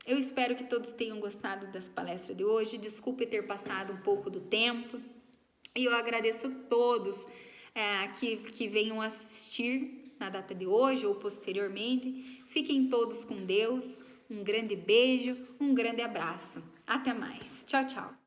Eu espero que todos tenham gostado das palestras de hoje. Desculpe ter passado um pouco do tempo. E eu agradeço a todos que venham assistir na data de hoje ou posteriormente. Fiquem todos com Deus. Um grande beijo, um grande abraço. Até mais. Tchau, tchau.